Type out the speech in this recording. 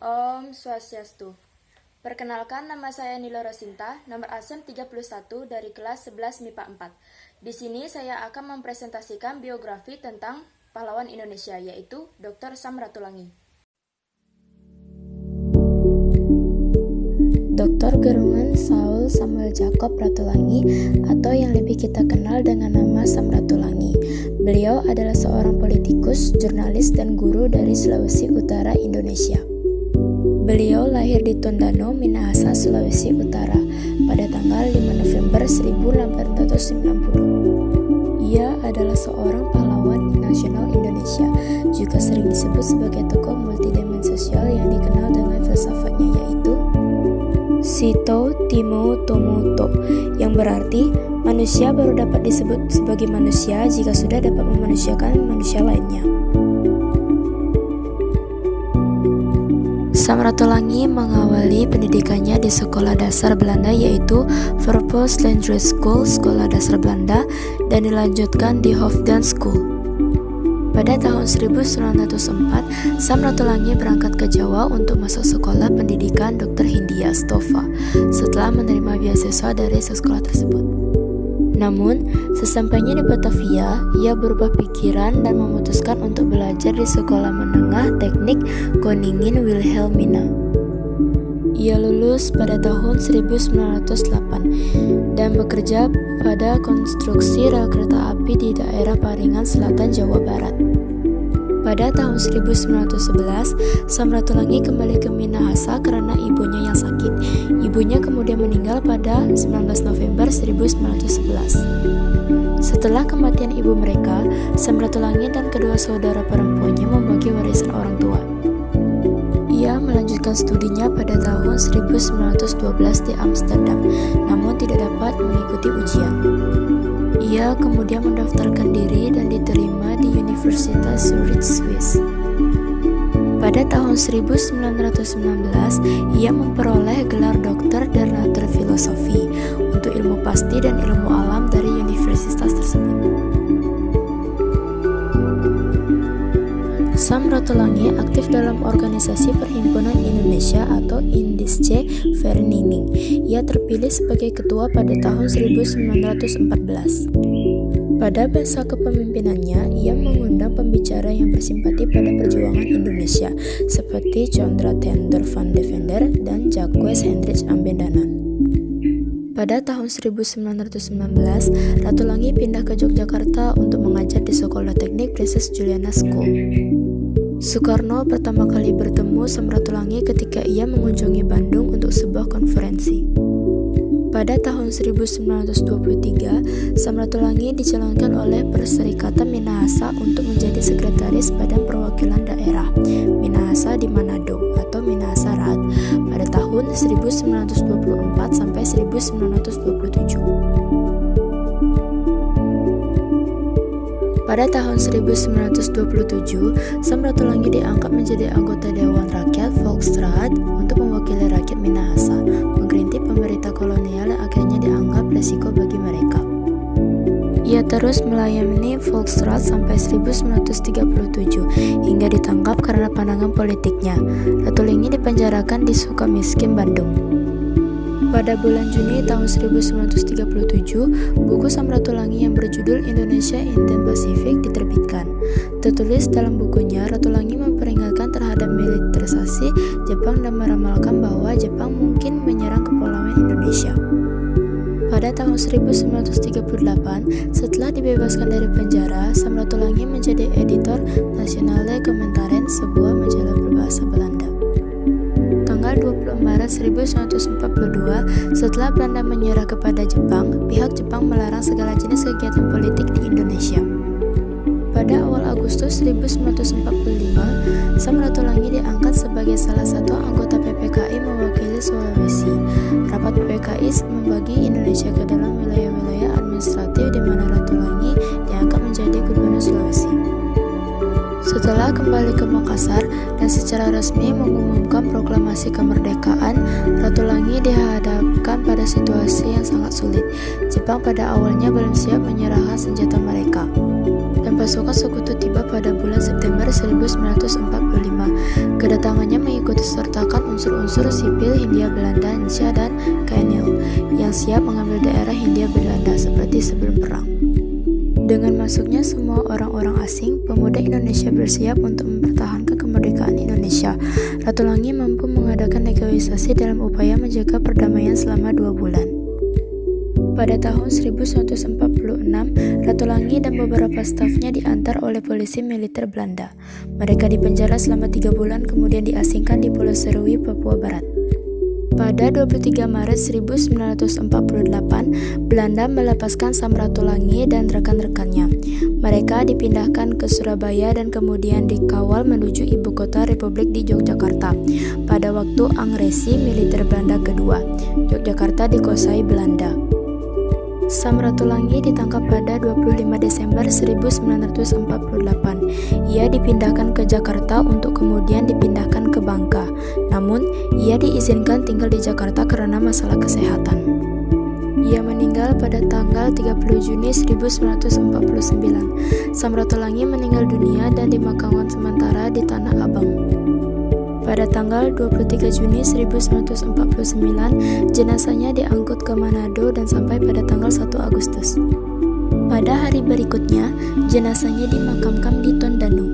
Om Swastiastu. Perkenalkan, nama saya Nila Rosinta, nomor absen 31 dari kelas 11 MIPA 4. Di sini saya akan mempresentasikan biografi tentang pahlawan Indonesia, yaitu Dr. Sam Ratulangi. Dr. Gerungan Saul Samuel Jacob Ratulangi, atau yang lebih kita kenal dengan nama Sam Ratulangi. Beliau adalah seorang politikus, jurnalis, dan guru dari Sulawesi Utara, Indonesia. Beliau lahir di Tondano, Minahasa, Sulawesi Utara pada tanggal 5 November 1890. Ia adalah seorang pahlawan nasional Indonesia, juga sering disebut sebagai tokoh multidimensional yang dikenal dengan filsafatnya, yaitu Sito Timo Tomo To, yang berarti manusia baru dapat disebut sebagai manusia jika sudah dapat memanusiakan manusia lainnya. Sam Ratulangi mengawali pendidikannya di sekolah dasar Belanda, yaitu Verpostlandse School, sekolah dasar Belanda, dan dilanjutkan di Hofdans School. Pada tahun 1904, Sam Ratulangi berangkat ke Jawa untuk masuk sekolah pendidikan Dr. Hindia Stova setelah menerima beasiswa dari sekolah tersebut. Namun, sesampainya di Batavia, ia berubah pikiran dan memutuskan untuk belajar di Sekolah Menengah Teknik Koningin Wilhelmina. Ia lulus pada tahun 1908 dan bekerja pada konstruksi rel kereta api di daerah Paringan Selatan, Jawa Barat. Pada tahun 1911, Sam Ratulangi kembali ke Minahasa karena ibunya yang sakit. Ibunya kemudian meninggal pada 19 November 1911. Setelah kematian ibu mereka, Sam Ratulangi dan kedua saudara perempuannya membagi warisan orang tua. Ia melanjutkan studinya pada tahun 1912 di Amsterdam, namun tidak dapat mengikuti ujian. Ia kemudian mendaftarkan diri dan diterima di Universitas Zurich, Swiss. Pada tahun 1919, ia memperoleh gelar doktor der Naturfilosofi untuk ilmu pasti dan ilmu alam dari universitas tersebut. Sam Ratulangi aktif dalam organisasi Perhimpunan Indonesia atau Indische Vereniging. Ia terpilih sebagai ketua pada tahun 1914. Pada masa kepemimpinannya, ia mengundang pembicara yang bersimpati pada perjuangan Indonesia seperti Chandra Tender van Deventer dan Jacques Hendrik Ambendanan. Pada tahun 1919, Ratulangi pindah ke Yogyakarta untuk mengajar di Sekolah Teknik Princess Juliana School. Soekarno pertama kali bertemu Sam Ratulangi ketika ia mengunjungi Bandung untuk sebuah konferensi. Pada tahun 1923, Sam Ratulangi dicalonkan oleh Perserikatan Minahasa untuk menjadi sekretaris Badan Perwakilan Daerah Minahasa di Manado atau Minahasa Raad pada tahun 1924 sampai 1927. Pada tahun 1927, Sam Ratulangi diangkat menjadi anggota Dewan Rakyat Volksraad untuk mewakili rakyat Minahasa, mengkritik pemerintah kolonial yang akhirnya dianggap resiko bagi mereka. Ia terus melayani Volksraad sampai 1937 hingga ditangkap karena pandangan politiknya. Ratulangi dipenjarakan di Sukamiskin, Bandung. Pada bulan Juni tahun 1937, buku Sam Ratulangi yang berjudul Indonesia in the Pacific diterbitkan. Tertulis dalam bukunya, Ratulangi memperingatkan terhadap militerisasi Jepang dan meramalkan bahwa Jepang mungkin menyerang kepulauan Indonesia. Pada tahun 1938, setelah dibebaskan dari penjara, Sam Ratulangi menjadi editor Nationale Commentaren, sebuah majalah berbahasa Belanda. Tanggal 20 Maret 1942, setelah Belanda menyerah kepada Jepang, pihak Jepang melarang segala jenis kegiatan politik di Indonesia. Pada awal Agustus 1945, Sam Ratulangi diangkat sebagai salah satu anggota PPKI mewakili Sulawesi. Rapat PPKI membagi Indonesia ke dalam wilayah-wilayah administratif di mana Ratulangi diangkat menjadi gubernur Sulawesi. Setelah kembali ke Makassar dan secara resmi mengumumkan proklamasi kemerdekaan, Ratulangi dihadapkan pada situasi yang sangat sulit. Jepang pada awalnya belum siap menyerahkan senjata mereka. dan pasukan sekutu tiba pada bulan September 1945. Kedatangannya mengikuti sertakan unsur-unsur sipil Hindia Belanda, Indonesia, dan KNL yang siap mengambil daerah Hindia Belanda seperti sebelum perang. Dengan masuknya semua orang-orang asing, pemuda Indonesia bersiap untuk mempertahankan kemerdekaan Indonesia. Ratu Langi mampu mengadakan negosiasi dalam upaya menjaga perdamaian selama 2 bulan. Pada tahun 1946, Ratu Langi dan beberapa stafnya diantar oleh polisi militer Belanda. Mereka dipenjara selama 3 bulan kemudian diasingkan di Pulau Serui, Papua Barat. Pada 23 Maret 1948, Belanda melepaskan Sam Ratu Langi dan rekan-rekannya. Mereka dipindahkan ke Surabaya dan kemudian dikawal menuju ibu kota Republik di Yogyakarta. Pada waktu Agresi Militer Belanda kedua, Yogyakarta dikuasai Belanda. Sam Ratu Langi ditangkap pada 25 Desember 1948. Ia dipindahkan ke Jakarta untuk kemudian dipindahkan ke Bangka. Namun, ia diizinkan tinggal di Jakarta karena masalah kesehatan. Ia meninggal pada tanggal 30 Juni 1949. Sam Ratu Langi meninggal dunia dan dimakamkan sementara di Tanah Abang. Pada tanggal 23 Juni 1949, jenazahnya diangkut ke Manado dan sampai pada tanggal 1 Agustus. Pada hari berikutnya, jenazahnya dimakamkan di Tondano.